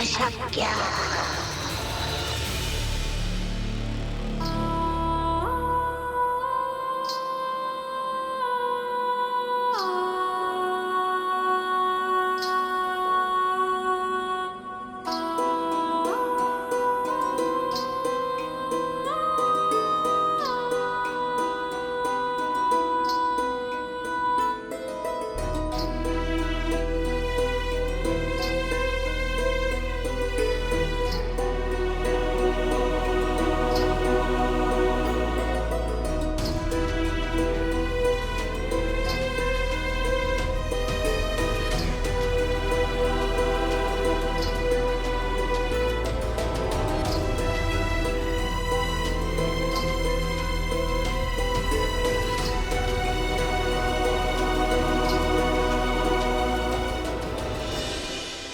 अशक्य.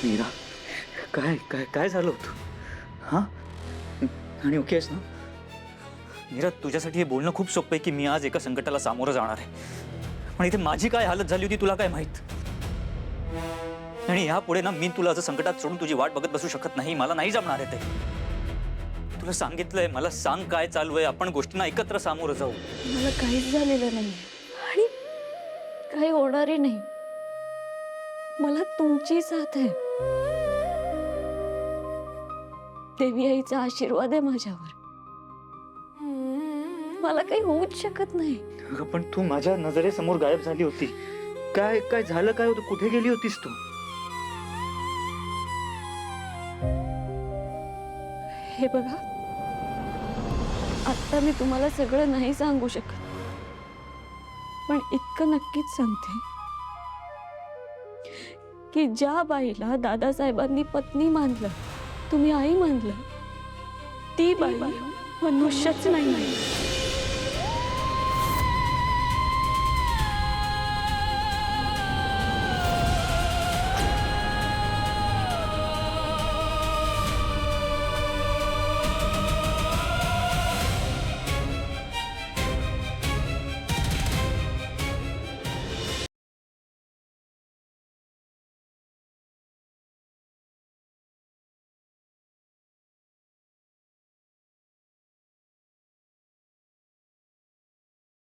मीरा, काय काय काय झालं होतं? हां, आणि ओके आहेस ना? मीरा, तुझ्यासाठी हे बोलणं खूप सोपं आहे की मी आज एका संकटाला सामोरं जाणार आहे, पण इथे माझी काय हालत झाली होती तुला काय माहित. आणि यापुढे ना मी तुला असं संकटात सोडून तुझी वाट बघत बसू शकत नाही. मला नाही जमणार आहे ते. तुला सांगितलंय, मला सांग काय चालू आहे. आपण गोष्टींना एकत्र सामोरं जाऊ. मला काहीच झालेलं नाही आणि काही होणारही नाही. मला तुमची साथ आहे. देवी आईचा आशीर्वाद आहे माझ्यावर. मला काही होऊच शकत नाही. अगं, पण तू माझ्या नजरेसमोर गायब झाली होती. काय काय झालं? काय होतं? कुठे गेली होतीस तू? हे बघा, आता मी तुम्हाला सगळं नाही सांगू शकत, पण इतकं नक्कीच सांगते की ज्या बाईला दादासाहेबांनी पत्नी मानलं, तुम्ही आई मानलं, ती बाई मनुष्यच नाही.